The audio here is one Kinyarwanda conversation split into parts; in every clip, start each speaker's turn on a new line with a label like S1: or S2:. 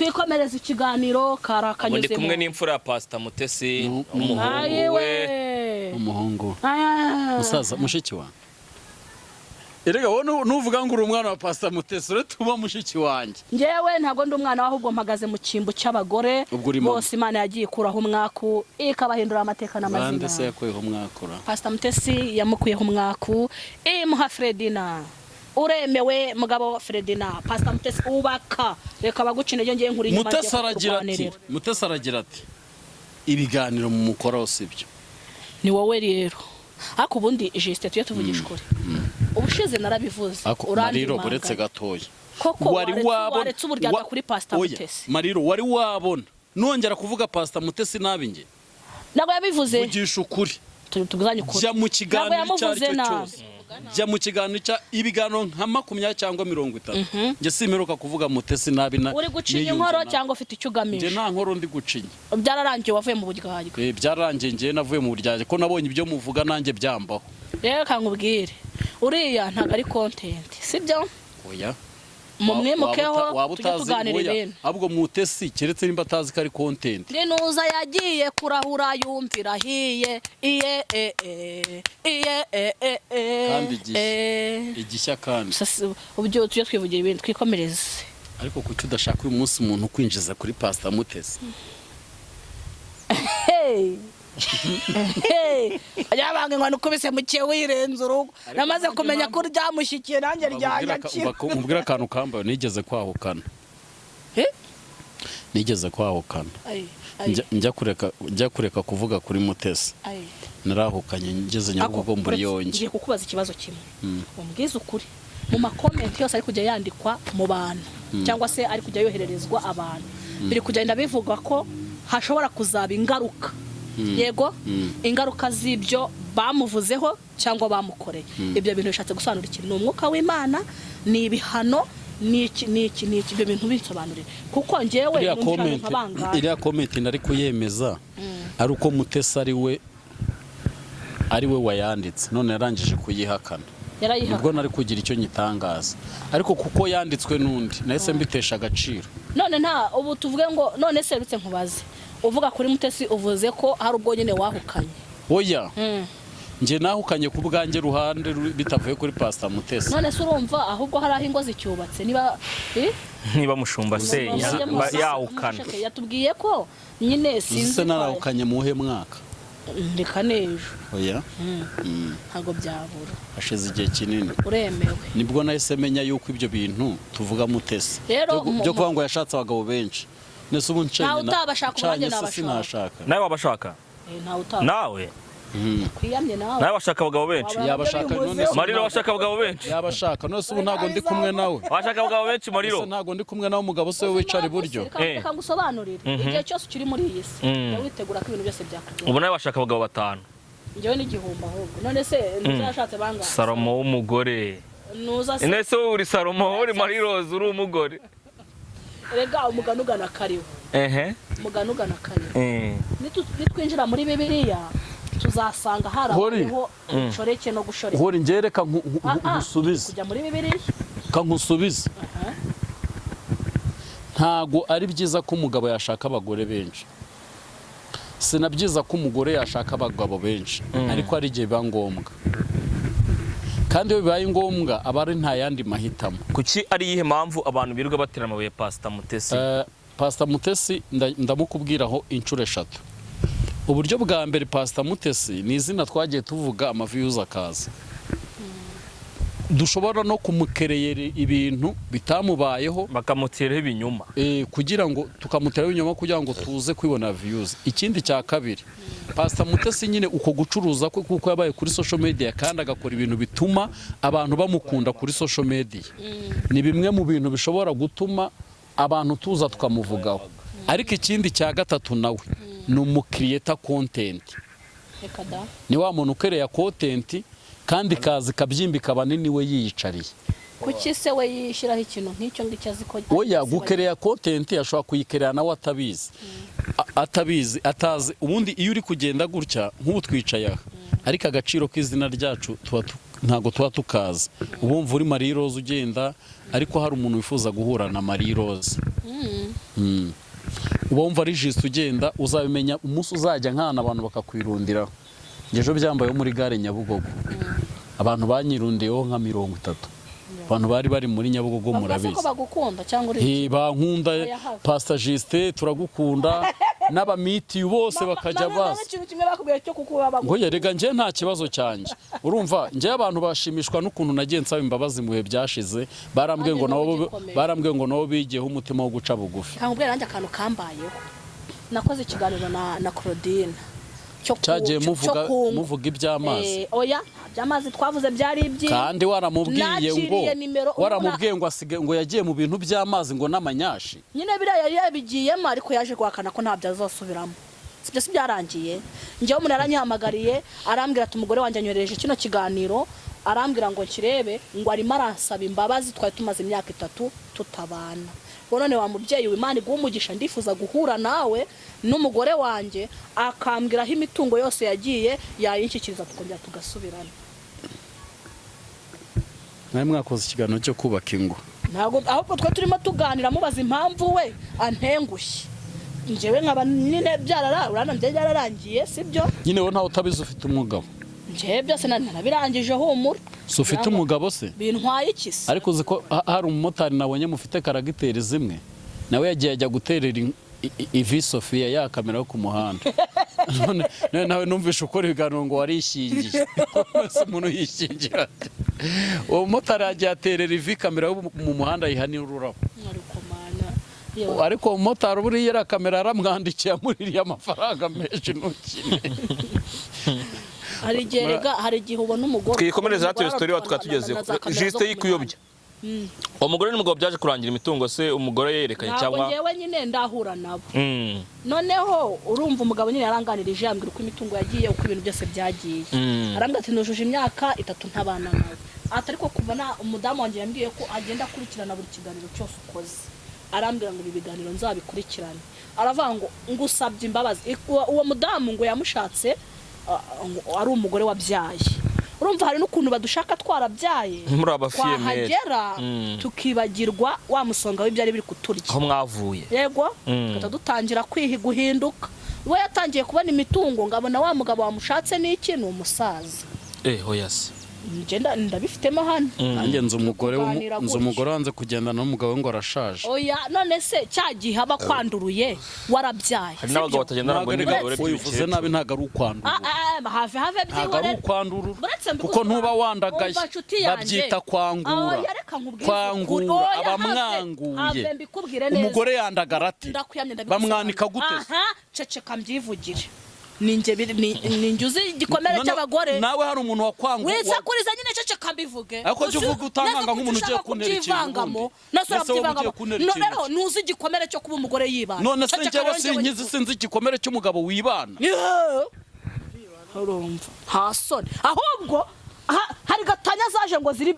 S1: twikomereza ikiganiro karakanyuze
S2: ndi kumwe n'imfura ya Pastor Mutesi
S3: umuhungu musaza mushiki wa erega wowe nuvuga ngo uri umwana wa Pastor Mutesi ure tuba mushiki wanjye
S1: ngewe ntago ndi umwana ahubwo mpagaze mu kimbo cy'abagore bose Imana yagiye kuraho umwaku ikabahindura amateka n'amazina
S3: bande se yakuyeho umwakura
S1: Pastor Mutesi yamukuyeho umwaku imuha Fredina uremewe mugabo Fredina Pastor Mutesi ubaka reka bagucinege ngiye nkuri nyuma
S3: Mutesi aragira ati ibiganiro mu mukora sibyo
S1: ni wowe rero ariko ubundi Juste tuye tuvugisha ukuri ubushize narabivuze
S3: Mariro buretse gatoya
S1: koko waretse uburyarya kuri Pastor Mutesi
S3: Mariro wari wabona nongera kuvuga Pastor Mutesi nabi nge
S1: nago yabivuze
S3: vugisha ukuri
S1: tuguzanye ukuri
S3: jya mu kiganiro cyari cyo cyose jya mu kiganiro cya ibigano nka 20 cyangwa 30 nge simeruka kuvuga Mutesi nabi na
S1: uri gucinya inkoro cyangwa ufite icyo ugamije
S3: nge nta nkoro ndi gucinya
S1: byararangiye wavuye mu buryarya
S3: byararangiye nge navuye mu buryarya ko nabonye ibyo muvuga nanjye byambaho
S1: rero kankubwire uriya ntago ari content sibyo
S3: oya
S1: mumwimukeho tuganira ibintu
S3: ahubwo Mutesi keretse nimba atazi ko ari content
S1: Nuza yagiye kurahura yumvira hiye
S3: kandi igishya kandi
S1: ubyo tujye twivugira ibintu twikomereze
S3: ariko kuki udashaka uyu munsi umuntu kwinjiza kuri Pastor Mutesi
S1: yabange ngo nukubise mukiye wirenze urugo namaze kumenya ko ryamushikiye nanjye ryanyakira
S3: umbwira akantu kambaye nigeze kwahukana njya kureka kuvuga kuri Mutesi narahukanye ngeze Nyabugogo mburi yonge
S1: ngiye kukubaza ikibazo kimwe umbwiza ukuri mu makomenti yose ari kujya yandikwa mu bantu cyangwa se ari kujya yohererezwa abantu biri kugenda bivuga ko hashobora kuzaba ingaruka yego ingaruka z'ibyo bamuvuzeho cyangwa bamukoreye ibyo bintu bishatse gusobanura ikintu ni umwuka w'Imana ni ibihano ni ibyo bintu bisobanurira kuko ngewe
S3: iriya comment nari kuyemeza ari uko Mutesi ari we wayanditse none yarangije kuyihakana ubwo nari kugira icyo nyitangaza ariko kuko yanditswe n'undi nahise mbitesha agaciro
S1: none ubu tuvuge ngo none se rutse nkubaze uvuga kuri Mutesi uvuze ko hari ubwo nyine wahukanye
S3: oya nge nahukanye ku bwanjye ruhande bitavuye kuri Pastor Mutesi
S1: none se urumva ahubwo hari aho ingo zicyubatse
S2: niba mushumba se yahukana
S1: yatubwiye ko nyine
S3: sinzi narahukanye muhe mwaka
S1: ndeka nejo
S3: oya
S1: ntago byabura
S3: hashize igihe kinini
S1: uremewe
S3: nibwo nahise menya yuko ibyo bintu tuvuga Mutesi byo kuvuga ngo yashatse abagabo benshi nese ubu
S1: ncanye
S3: sinashaka
S2: nawe wabashaka nawe
S1: kwiyamye
S2: nawe washaka abagabo benshi
S3: yabashaka none
S2: Mariro washaka abagabo benshi
S3: yabashaka none ubu ntago ndi kumwe nawe
S2: washaka abagabo benshi Mariro
S3: ntago ndi kumwe nawe umugabo se wicara iburyo
S1: reka ngusobanurire igihe cyose ukiri muri iyi si witegura ko ibintu byose byakugenda
S2: ubu nawe washaka abagabo 5
S1: njyewe n'igihumba ahubwo none se nuzashatse banga
S2: Salomo w'umugore nese uri Salomo uri Mariro uri umugore
S1: rega umuganugana kariho umuganugana kariho nitwinjira muri Bibiliya tuzasanga haraho shoreke no gushoreka
S3: hori ngereka nkusubize
S1: kujya muri Bibiliya
S3: kankusubize ntago ari byiza ko umugabo yashaka abagore benshi sinabyiza ko umugore yashaka abagabo benshi ariko ari gihe biba ngombwa kandi iyo bibaye ngombwa abari nta yandi mahitamo
S2: kuki ari yihe mpamvu abantu biruga batera amabuye Pastor Mutesi
S3: Pastor Mutesi ndamukubwiraho inshuro 3 uburyo bwa mbere Pastor Mutesi ni izina twagiye tuvuga amaviews akaza dushobora no kumukereyera ibintu bitamubayeho
S2: bakamuteraho ibinyuma
S3: kugira ngo tukamuteraho ibinyuma kugira ngo tuze kwibona views ikindi cya kabiri Pastor Mutesi nyine uko gucuruza kwe kuko yabaye kuri social media kandi agakora ibintu bituma abantu bamukunda kuri social media ni bimwe mu bintu bishobora gutuma abantu tuza tukamuvugaho ariko ikindi cya gatatu nawe ni umukreator content ni wa muntu ukereye content kandi kazi kabyimbika banini we yiyicariye
S1: kuki se we yishiraho ikintu nk'icyo ngicyo aziko
S3: oya gukereya content yashobora kuyikerera nawe atabizi atazi ubundi iyo uri kugenda gutya nk'ubu twicaye ariko agaciro k'izina ryacu ntago tuba tukazi ubumva uri Marie Rose ugenda ariko hari umuntu wifuza guhura na Marie Rose uba wumva ari jisite ugenda uzabimenya umunsi uzajya nk'ahantu abantu bakakwirundiraho. Ejo byambayeho muri gare Nyabugogo abantu banyirundiyeho nka 30 abantu bari bari muri Nyabugogo murabizi
S1: ko bagukunda cyangwa uri
S3: bankunda Pastor Justin turagukunda n'abamiti bose bakajya baza ngo yerega nje nta kibazo cyanjye urumva nje abantu bashimishwa n'ukuntu nagiye nsaba imbabazi mu bihe byashize barambwiye ngo nabo bigiyeho umutima wo guca bugufi.
S1: Nkubwira nanjye akantu kambayeho nakoze ikiganiro na Claudine
S3: cyagiye muvuga iby'amazi
S1: oya by'amazi twavuze byari ibyi
S3: kandi waramubwiye ngo asige ngo yagiye mu bintu by'amazi ngo n'amanyashi
S1: nyine biriya yari yabigiyemo ariko yaje guhakana ko ntabyo azosubiramo sibyo si byarangiye njyewe umuntu yaranyihamagariye arambwira ati umugore wanjye anyohereje kino kiganiro arambwira ngo kirebe ngo arimo aransaba imbabazi twari tumaze imyaka 3 tutabana. None wa mubyeyi w'Imana igumugisha ndifuza guhura nawe n'umugore wanjye akambwira aho imitungo yose yagiye yayinshyikiriza tukongera tugasubirana.
S3: Nawe mwakoze ikiganiro cyo kubaka ingo
S1: ntago ahubwo twe turimo tuganira mubaza impamvu we antengushye njyewe nkaba nyine urana byararangiye sibyo
S3: nyine wowe ntawe utabizi ufite umugabo
S1: njyewe byose narabirangije humura
S3: so ufite umugabo se
S1: bintwaye iki se
S3: ariko uzi ko hari umumotari nabonye mufite karagiteri zimwe nawe yagiye ajya guterera ivi Sofia ya kamera yo ku muhanda none nawe numvishe ukora ibiganiro ngo warishingiye umuntu yishingira uwo mumotari yagiye aterera ivi kamera yo mu muhanda yihanira ururabo ariko umumotari buriya era kamera aramwandikiye amuririye amafaranga menshi ntukine
S1: hari igihe ubona umugore
S2: twikomereza hatu story twatugeze juste yikuyobya umugore n'umugabo byaje kurangira imitungo se umugore yerekanye cyangwa
S1: ngewe nyine ndahura nabo noneho urumva umugabo nyine yaranganirije yambwira uko imitungo yagiye uko ibintu byose byagiye arambwira ati nujuje imyaka 3 ntabana nawe ariko kuva na umudamu wanjye yambwiye ko agenda akurikirana buri kiganiro cyose ukoze arambwira ngo ibi biganiro nzabikurikirane aravuga ngo ngusabye imbabazi uwo mudamu ngo yamushatse ari umugore wabyaye urumva hari n'ukuntu badushaka twarabyaye twahagera tukibagirwa wa musonga w'ibyari biri kuturya
S2: aho mwavuye
S1: yego dutangira guhinduka we yatangiye kubona imitungo ngabona wa mugabo wamushatse n'iki ni umusaza
S2: hoyase
S1: ngenda ndabifitemo hano
S3: nanjye nzi umugore wanze kugendana n'umugabo ngo arashaje
S1: oya none se cyagihe aba kwanduruye warabyaye
S2: hari n'abagabo batagendana ngo n'ibigabo
S3: uvuze nabi ntago ari ukwandura
S1: have
S3: byihore kuko ntuba wandagaye babyita kwangura abamwanguye umugore yandagara ati bamwanika gute
S1: ceceka mbyivugire ninjye uzi igikomere cy'abagore
S3: nawe hari umuntu wakwanguye
S1: wisakuriza nyine ceceka mbivuge
S3: ariko cyo uvuga utanganga nk'umuntu ugiye kunera ikintu
S1: none ntuzi igikomere cyo kuba umugore yibana
S3: none se njyewe sinkizi sinzi igikomere cy'umugabo wibana
S1: urumva hasone ahubwo hari gatanya zaje ngo ziri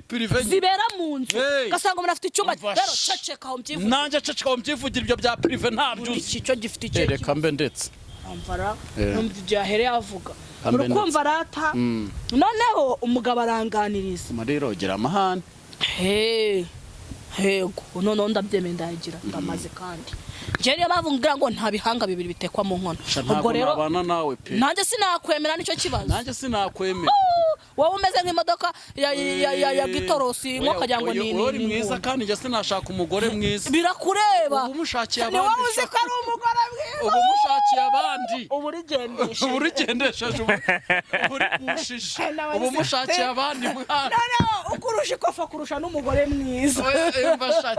S1: prive zibera mu nzu gasanga umuntu afite icyumba rero ceceka aho mbyivugira
S3: nanjye ceceka aho mbyivugira ibyo bya prive ntabyo
S1: icyo gifite icyo
S3: reka mbe ndetse
S1: amvara byahereye avuga urukumva rata noneho umugabo aranganiriza
S3: mariro gira amahane
S1: hego none ndabyemeye ndagira ndamaze kandi njye niyo mpamvu ngira ngo nta bihanga bibiri bitekwa mu nkono
S3: ubwo rero
S1: nanjye sinakwemera nicyo kibazo
S3: nanjye sinakwemera
S1: wowe umeze nk'imodoka ya gitorosi nko kagira ngo ni
S3: uri mwiza kandi njye sinashaka umugore mwiza
S1: birakureba
S3: ubu mushakiye abandi
S1: ni wowe uzi ko ari umugore mwiza
S3: ubu mushakiye abandi
S1: ubu urigendesheje
S3: ubu mushakiye abandi mwana
S1: ukurusha ikofa kurusha n'umugore mwiza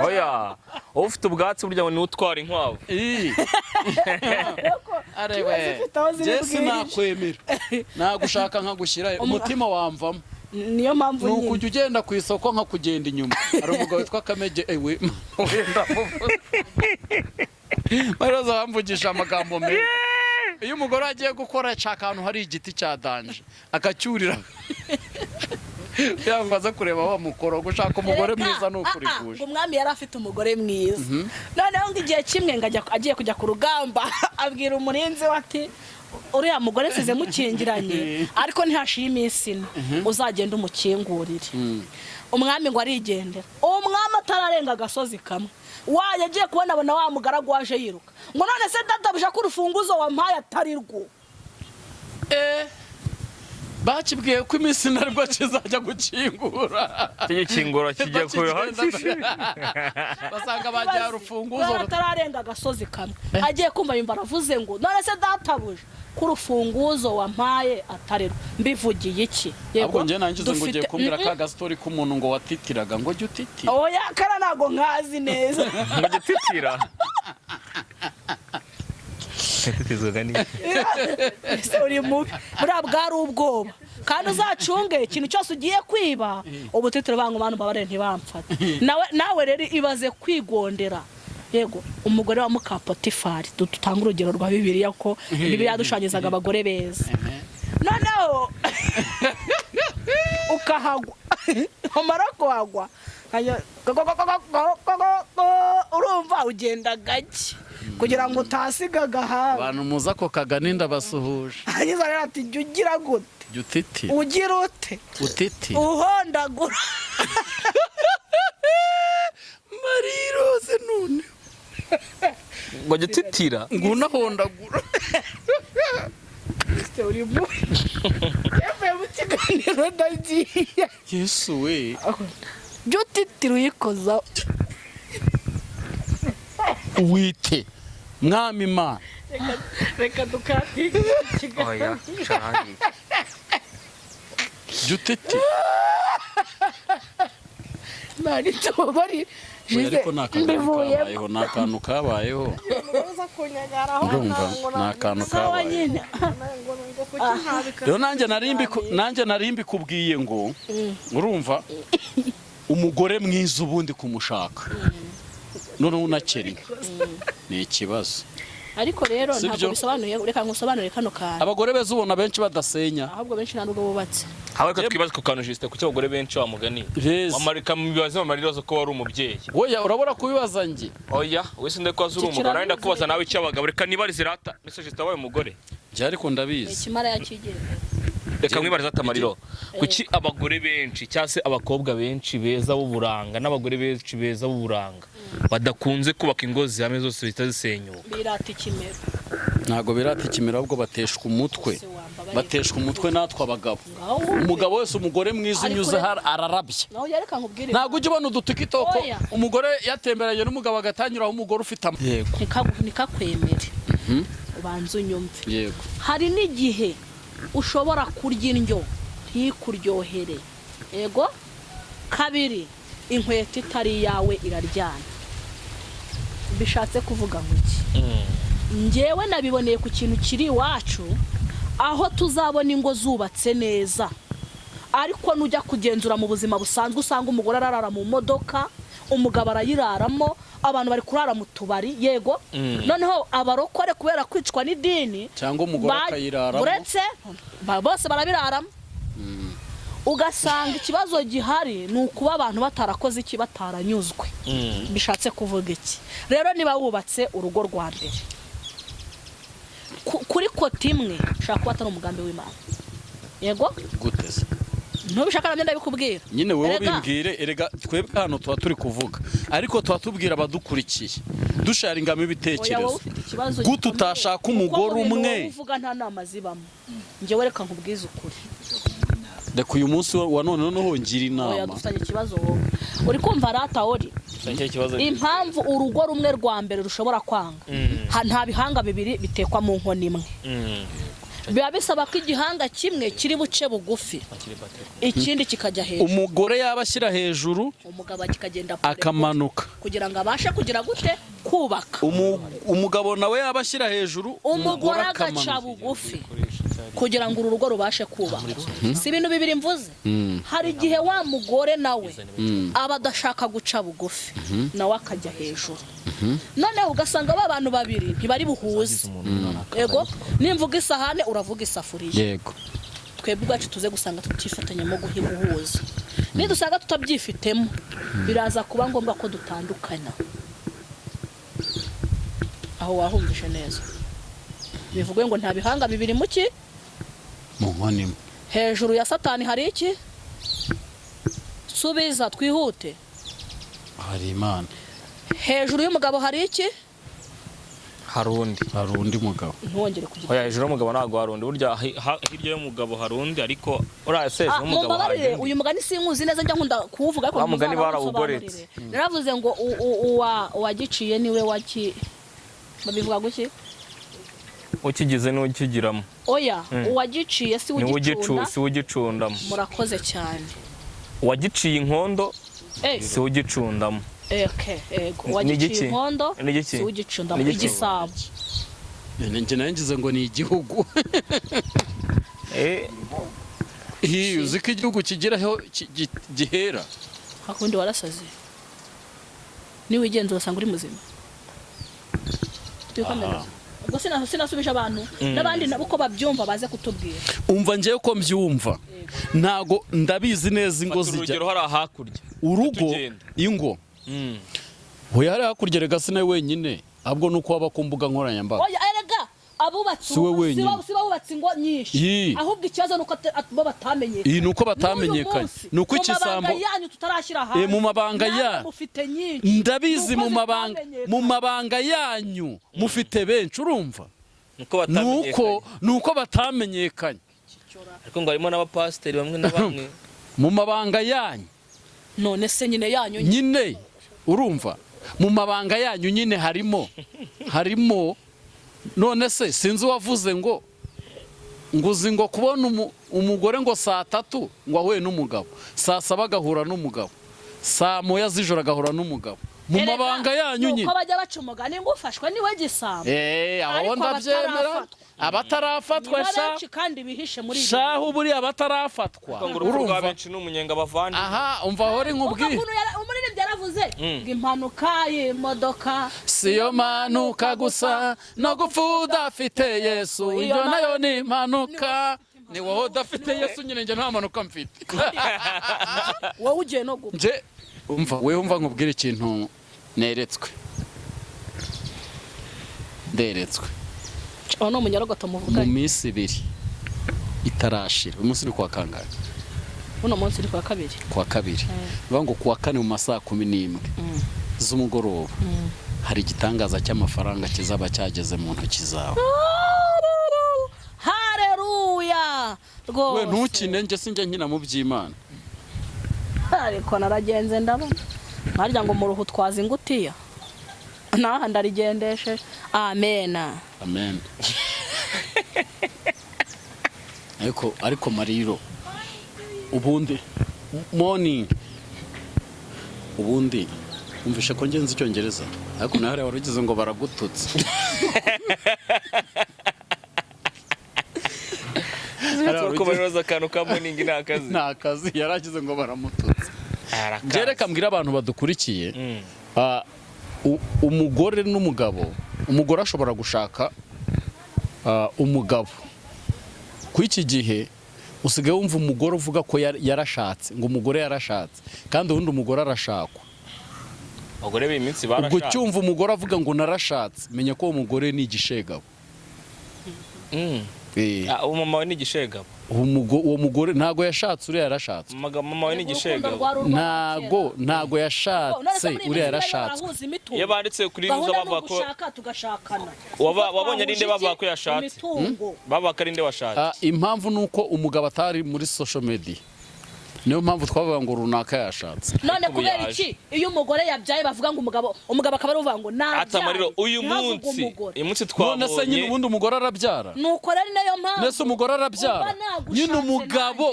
S2: oya ufite ubwatsi burya ngo ni utwara inkwavu
S3: arewe Jesse nakwemera nagushaka nkagushyira umutima wamvamo
S1: niyo mpamvu
S3: nyine nuko ugenda ku isoko nka kugenda inyuma ari umugabo witwa Kamege ewe wenda baraza bamvugisha amagambo meza iyo umugore agiye gukora akantu hari igiti cya danje akacyurira yangwa aza kureba wa mukoro gushaka umugore mwiza n'ukuri guje
S1: umwami yari afite umugore mwiza noneho ngo igihe kimwe agiye kujya ku rugamba abwira umurinzi we ati uriya mugore size mukingiranye ariko ntihashiye iminsi uzagenda umukingurire umwami ngo arigendera, umwami atararenga agasozi kamwe yagiye kubona abona wa mugaragu waje yiruka ngo none se databuja ko urufunguzo wampaye atari rwo.
S3: bakibwiye ko iminsi narwo kizajya gukingura,
S2: igikingura kijya kure hasi
S3: basanga bajya urufunguzo
S1: atararenga agasozi kamwe, agiye kumva yumva aravuze ngo none se databuja ko urufunguzo wampaye atari rwo, mbivugiye iki?
S3: Yego nje nangize ngo ugiye kumbwira ka gastori k'umuntu ngo watitiraga ngo jya utitira.
S1: Oya kara nago nkazi neza
S2: ngo gititira titizwaga ni
S1: uri mubi buriya bwari ubwoba, kandi uzacunge ikintu cyose ugiye kwiba ubutitiro bangu bantu babare ntibamfate. nawe rero ibaze kwigondera. Yego umugore wa muka Potifari, dutanga urugero rwa Bibiliya ko Bibiliya yadushanyizaga abagore beza, noneho ukahagwa umara kuhagwa urumva ugenda gake kugira ngo utasiga agahanga.
S3: Abantu muza ko kaganinda basuhuje,
S1: hanyuma rero ati jya ugira gute,
S3: jya utiti,
S1: ugira ute,
S3: utiti
S1: uhondagura
S3: Marirose none
S2: ngo gititira
S3: ngo unahondagura.
S1: uri mu yavuye mu kiganiro ndagiye.
S3: Yesu we,
S1: jya utitira uyikozaho
S3: wite mwami Imana.
S1: reka dukatire
S2: oya sharangi
S3: jya utiti.
S1: nari tubari
S3: ariko nakabayeho, nakantu kabayeho, ndumva nakantu kabayeho. Rero nanjye narimbi kubwiye ngo urumva umugore mwiza ubundi kumushaka none unakeri ni ikibazo.
S1: ariko rero ntabwo bisobanuye, reka ngusobanurire kano kantu.
S3: Abagore beza ubona benshi badasenya,
S1: ahubwo benshi nta nubwo bubatse.
S2: hawe ko twibaza ku kantu Justin, kuki abagore benshi bamugani amarika mu bibazo amariro ko wari umubyeyi.
S3: oya urabura kubibaza nge.
S2: Oya wese ndeko azuri umugore, nari ndakubaza nawe icyo abagabo, reka nibarize rata mise Justin wabaye umugore
S3: je, ariko ndabizi
S1: ikimara yakigeze.
S2: reka mwibarize atamariro, kuki abagore benshi cyase abakobwa benshi beza b'uburanga n'abagore benshi beza b'uburanga badakunze kubaka ingo zihamye zose zitazisenyuka?
S1: Birata ikimero.
S3: ntago birata ikimero, ahubwo bateshwa umutwe, bateshwa umutwe natwe abagabo. Umugabo wese umugore mwiza unyuze ararabye. Ntago ujya ubona udutikitoko umugore yatemberanye n'umugabo agatanyuraho umugore ufite
S2: yego
S1: nikakwemere ubanza unyumve.
S3: Yego
S1: hari n'igihe ushobora kurya indyo ntikuryohere. Yego kabiri inkweto itari yawe iraryana. Bishatse kuvuga ngo iki? Ngewe nabiboneye ku kintu kiri iwacu, aho tuzabona ingo zubatse neza, ariko nujya kugenzura mu buzima busanzwe usanga umugore ararara mu modoka, umugabo arayiraramo, abantu bari kurara mu tubari. Yego noneho abarokore kubera kwicwa n'idini
S3: cyangwa umugore akayiraramo,
S1: uretse bose barabiraramo. Ugasanga ikibazo gihari ni ukuba abantu batarakoze iki, bataranyuzwe. Bishatse kuvuga iki? Rero niba wubatse urugo rwa mbere kuri kote imwe, ushaka kuba atari umugambi w'Imana. Yego
S3: guteze
S1: ntubishaka nabyo ndabikubwira
S3: nyine wowe bimbwire. Erega twebwe hano tuba turi kuvuga, ariko tuba tubwira abadukurikiye dusharingamo ibitekerezo. Gute utashaka umugore umwe?
S1: Uvuga nta nama zibamo. Ngewe reka nkubwize ukuri,
S3: reka uyu munsi wa none noneho ngira inama.
S1: Oya dufitanye ikibazo wowe uri kumva rata ori impamvu urugo rumwe rwa mbere rushobora kwanga. Nta bihanga bibiri bitekwa mu nkono imwe. Biba bisaba ko igihanga kimwe kiri buce bugufi, ikindi kikajya hejuru.
S3: Umugore yaba ashyira hejuru,
S1: umugabo kikagenda
S3: akamanuka
S1: kugira ngo abashe kugira gute kubaka.
S3: Umugabo nawe yaba ashyira hejuru,
S1: umugore agaca bugufi kugira ngo uru rugo rubashe kubaka. Si ibintu bibiri mvuze. Hari igihe wa mugore nawe aba adashaka guca bugufi, nawe akajya hejuru. Noneho ugasanga aba bantu babiri ntibari buhuze. Yego nimvuga isahane uravuga isafuriya.
S3: Yego
S1: twebwe ubwacu tuze gusanga tutifatanyamo guhuza. Nidusanga tutabyifitemo biraza kuba ngombwa ko dutandukana. Aho wahumvishe neza. Bivuga ngo nta bihanga bibiri muki mu
S3: nkono.
S1: Hejuru ya Satani hari iki? subiza twihute.
S3: hari Imana,
S1: Hejuru y'umugabo hari iki?
S2: hari
S3: undi mugabo.
S1: Ntwongere kugira.
S2: oya hejuru y'umugabo ntabwo hari undi burya hirya y'umugabo hari undi ariko uraseze y'umugabo hari
S1: Mumbabarire
S2: undi
S1: uyu mugani sinkuzi neza njya nkunda kuwuvuga ariko
S2: mugani barawugoretse.
S1: Naravuze ngo uwagiciye niwe waki babivuga guki?
S2: ukigize niwe ukigiramo.
S1: Oya uwagiciye si ugicunda.
S2: si ugicundamo.
S1: Murakoze cyane.
S2: uwagiciye inkondo si ugicundamo.
S1: Ego uwagiciye inkondo si ugicundamo. Igisabo.
S3: Njye nangize ngo ni igihugu. Uzi ko igihugu kigeraho gihera.
S1: Hakundi warasaze. Niwe igenzura usanga uri muzima. Tukomeza. Ubwo sinasubije abantu n'abandi nabo uko babyumva baze kutubwira.
S3: Umva ngiye ko mbyumva. Ntago ndabizi neza ingo zijya.
S2: Urugero hari hakurya.
S3: Urugo ingo. Hoya hari hakurya rega sinawe wenyine. Abwo nuko waba ku mbuga nkoranyambaga.
S1: Oya erega abubatse siba bubatse ingo nyinshi. Ahubwo ikibazo nuko abo batamenye.
S3: Iyi nuko batamenyekanye. Nuko ikisambo
S1: yanyu tutarashira hanze.
S3: Mu mabanga ya.
S1: Mufite nyinshi.
S3: Ndabizi mu mabanga yanyu mufite benshi urumva. Nuko batamenyekanye.
S2: Ariko ngo harimo n'abapasiteri bamwe na bamwe.
S3: Mu mabanga yanyu.
S1: None se nyine yanyu
S3: nyine urumva. Mu mabanga yanyu nyine harimo none se sinzi wavuze ngo nguzi ngo kubona umugore ngo saa 3 ngo ahuye n'umugabo, saa 7 agahura n'umugabo, saa 9 z'ijoro agahura n'umugabo. Mu mabanga yanyu nyine
S1: uko bajya bacumuga ni ngufashwe niwe gisamba.
S3: Aho ndabyemera abatarafatwa
S1: benshi kandi bihishe muri
S3: shaho buri abatarafatwa
S2: urumva benshi n'umunyenga bavandi.
S3: Aha umva hori nkubwi
S1: umuririmbyi yaravuze ngo impanuka y'imodoka
S3: siyo manuka gusa no gupfuda afite Yesu iyo nayo ni impanuka. Ni wowe udafite Yesu nyine nje nta manuka mfite.
S1: wowe ugiye no gupfa.
S3: Nje umva nkubwira ikintu neretswe. Nderetswe
S1: no munyarogoto muvuganye
S3: mu minsi 2 itarashira. Umunsi uri kwa kangahe?
S1: Uno munsi uri kwa kabiri.
S3: Kwa kabiri. Bango kuwa kane mu masaha 11 z'umugoroba. Hari igitangaza cy'amafaranga kizaba cyageze mu ntoki zawe.
S1: Haleluya.
S3: We ntukine nje sinjye nkina mu by'Imana.
S1: Ariko naragenze ndabona. Harya ngo mu ruhu twaza ingutiya. Naha ndarigendesheje. Amen.
S3: Amen. Ariko Mariro ubundi morning ubundi umvishe ko ngenzi icyongereza ariko nawe warugize ngo baragututse.
S2: Ko baroza kantu ka morning
S3: nta kazi yaragize ngo baramututse. Jereka mbwira abantu badukurikiye umugore n'umugabo. Umugore ashobora gushaka umugabo. Ku iki gihe usigaye wumva umugore uvuga ko yarashatse ngo umugore yarashatse kandi ubundi umugore arashakwa.
S2: Abagore b'iminsi barashatse.
S3: Ubwo cyumva umugore avuga ngo narashatse menya ko uwo mugore ni igishegabo.
S2: Mama we ni igishegabo.
S3: Uwo mugore ntago yashatse uriya yarashatse.
S2: Mama we ni igishegabo.
S3: Ntago yashatse uriya yarashatse.
S2: Iyo banditse kuri ruza bavuga ko wabonye ari nde bavuga ko yashatse. Bavuga ko ari nde washatse.
S3: Impamvu nuko umugabo atari muri social media. Niyo mpamvu twavuga ngo runaka yashatse.
S1: None kubera iki iyo umugore yabyaye bavuga ngo umugabo akaba ruvuga ngo nabyaye.
S2: Atamariro uyu munsi twabonye.
S3: None se nyine ubundi umugore arabyara.
S1: Nuko rero nayo mpamvu.
S3: Nese umugore arabyara. Nyine umugabo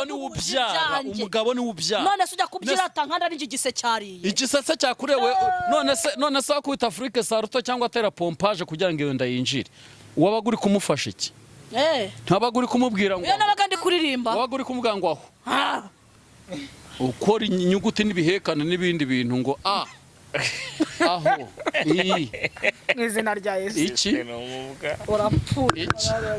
S3: ni ubyara. Umugabo ni ubyara.
S1: None se ujya kubyirata nkanda ari igise cyariye.
S3: Igisese cyakurewe none se wakwita Afrique Saruto cyangwa atera pompage kugira ngo iyo nda yinjire. Wabaga uri kumufasha iki? Ntabaga uri kumubwira ngo.
S1: Iyo nabaga ndi kuririmba.
S3: Wabaga uri kumubwira ngo aho. Ukora inyuguti n'ibihekane n'ibindi bintu ngo aho
S1: n'izina rya Yesu
S3: iki
S1: urapfuye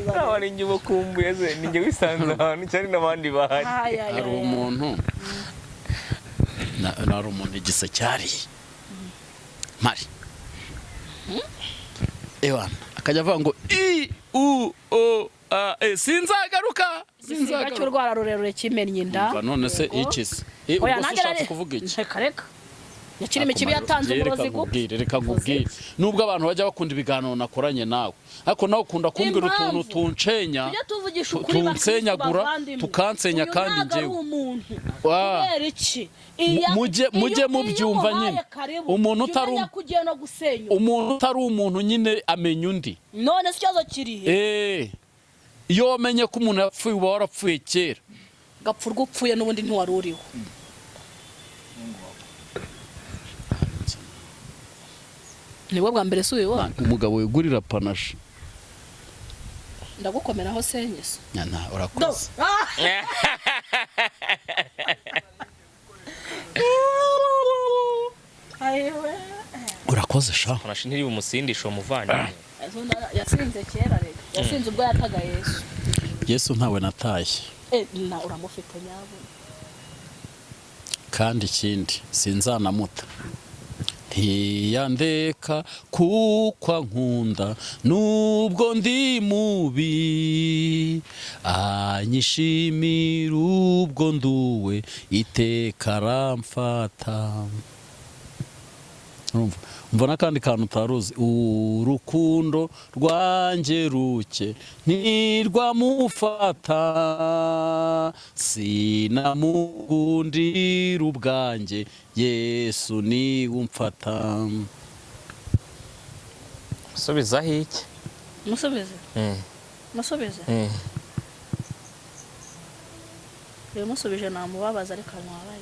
S2: nabari ngibo kumbuye ze ninge wisanze ahantu cyari nabandi bahari.
S3: Hari umuntu nari umuntu igise cyari mari ewana akajya avuga ngo sinzagaruka
S1: sinzagaruka urwara rurerure kimennye inda.
S3: none se ikisi ubwo
S1: oya
S3: se
S1: nanjye
S3: ushatse kuvuga iki
S1: reka reka yakirimo ikibi yatanze umurozi gupfa
S3: reka nkubwire nubwo abantu bajya bakunda ibiganiro nakoranye nawe ariko nawe ukunda kumbwira utuntu tunshenya
S1: tujya tuvugisha ukuri
S3: tunsenyagura tukansenya kandi njyewe
S1: kubera iki
S3: mujye mubyumva nyine umuntu utari umuntu nyine amenya undi
S1: none si ikibazo kirihe
S3: iyo wamenye ko umuntu yapfuye uba warapfuye kera
S1: gapfa urwo upfuye n'ubundi ntiwari uriho nibwo bwa mbere si ubibona
S3: umugabo wigurira panache
S1: ndagukomeraho senyese
S3: urakoze urakoze sha
S2: panache ntiri bumusindisha umuvandimwe
S1: yasinze kera rero yasinze ubwo yataga Yesu
S3: ntawe natashye
S1: uramufite nyabo
S3: kandi ikindi sinzanamuta ntiyandeka kuko ankunda nubwo ndi mubi anyishimira ubwo nduwe iteka aramfata mbona kandi kantu utaruzi urukundo rwanjye ruke ntirwamufata sinamukundira ubwanjye Yesu ni umfata
S2: musubizaho iki
S1: musubize rero musubije namubabaza ariko mwabaye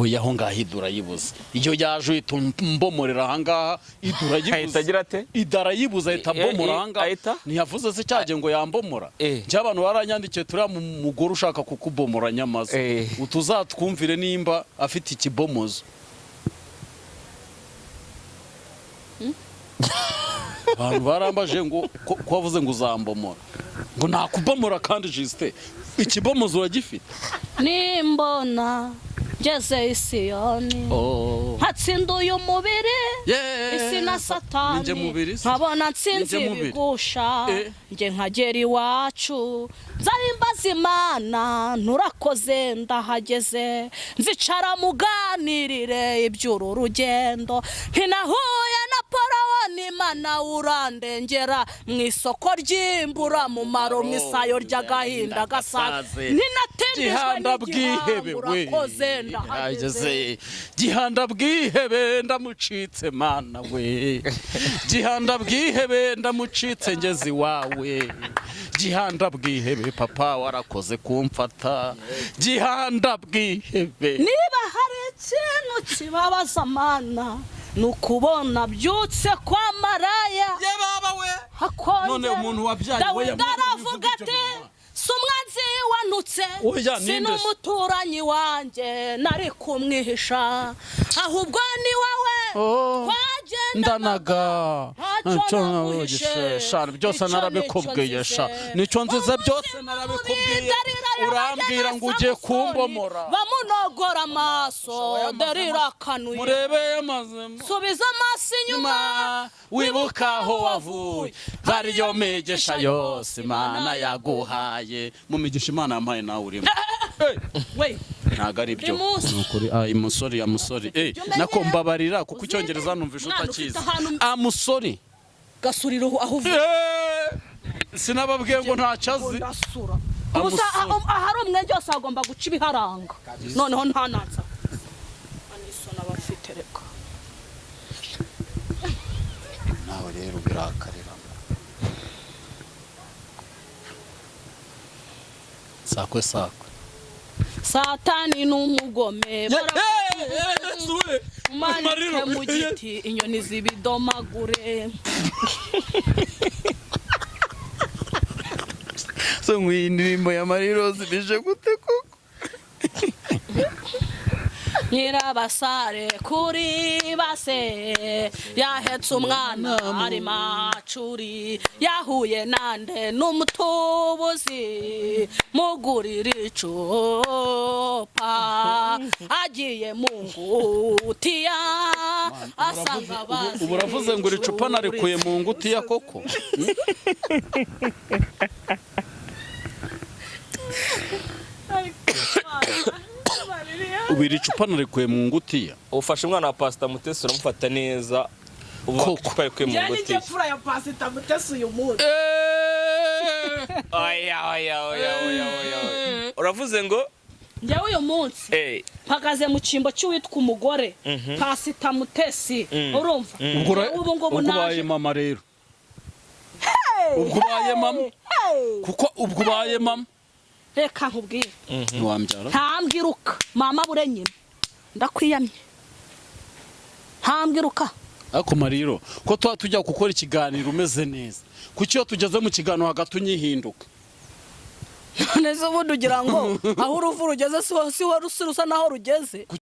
S3: oya aho ngaho idura yibuze iyo yaje uhita mbomorera aha ngaha idura yibuze
S2: ahita agira ate
S3: idara yibuze ahita mbomora aha ngaha ntiyavuze se cyaje ngo yambomora njye abantu baranyandikiye turiya mugore ushaka kukubomora nyamaze utuzatwumvire nimba afite ikibomozo abantu barambaje ngo ko wavuze ngo uzambomora ngo nakubomora kandi Justin ikibomozo uragifite
S1: nimbona ngeze Siyoni hatsinduye umubiri isi na satani nkabona nsinzi ibigusha njye nkagera iwacu nzahimbaza Imana nturakoze ndahageze nzicara muganirire iby'uru rugendo ntinahuye na Parawoni Imana urandengera mu isoko ry'imbura mu maro mu isayo ry'agahinda gasaze
S3: gihanda bwihebe
S1: urakoze
S3: ndahageze gihanda bwihebe ndamucitse Mana we gihanda bwihebe ndamucitse ngeze iwawe gihanda bwihebe papa warakoze kumfata gihanda bwihebe
S1: niba hari ikintu kibabaza Mana nukubona byutse kwa maraya
S3: none umuntu wabyaye
S1: Dawidi aravuga ati sumwanzi wanutse sinumuturanyi wanjye nari kumwihisha ahubwo ni wowe
S3: twagendanaga byose narabikubwiye sha nicyo nziza byose narabikubwiye urambwira ngo ugiye kumbomora
S1: bamunogora amaso darira kanuye
S3: murebeye maze
S1: subiza amaso inyuma
S3: wibuka aho wavuye hariyo migisha yose Imana yaguhaye mu migisha Imana yampaye nawe urimo ntago ari byo nukuri amusori nako mbabarira kuko icyongereza numvisha utakizi amusori
S1: gasuriro aho uvuye
S3: sinababwiye ngo ntacyazi
S1: gusa ahari umwenge wose agomba guca ibiharanga noneho ntanansa anisona bafite reka
S3: nawe rero birakarira sakwe
S1: Satani n'umugome umanike mu giti inyoni zibidomagure
S3: so ngwindirimbo ya Marie-Rose bije gute koko
S1: Nyirabasare kuri base yahetse umwana ari macuri yahuye nande n'umutubuzi mugurira icupa agiye mu ngutiya asanga bazi
S3: ubu uravuze ngo iri cupa narikuye mu ngutiya koko ubiri icupa narikuye mu ngutiya
S2: ufashe umwana wa Pastor Mutesi uramufata neza ubu
S3: Koko.
S2: icupa rikuye mu
S1: njye
S2: ngutiya
S1: nijye fura ya Pastor Mutesi uyu munsi
S2: oya uravuze ngo
S1: njyewe uyu munsi mpagaze mu cyimbo cy'uwitwa umugore Pastor Mutesi urumva ubu ngubu
S3: ubwo ubaye mama rero ubwo ubaye mama kuko ubwo ubaye mama
S1: reka nkubwire
S3: ntiwambyara
S1: ntambwiruka mama bure nyine ndakwiyamye ntambwiruka
S3: ariko mariro ko tuba tujya gukora ikiganiro umeze neza kuki iyo tugeze mu kiganiro hagati unyihinduka
S1: neza ubundi ugira ngo aho uruvu rugeze si ho rusa naho rugeze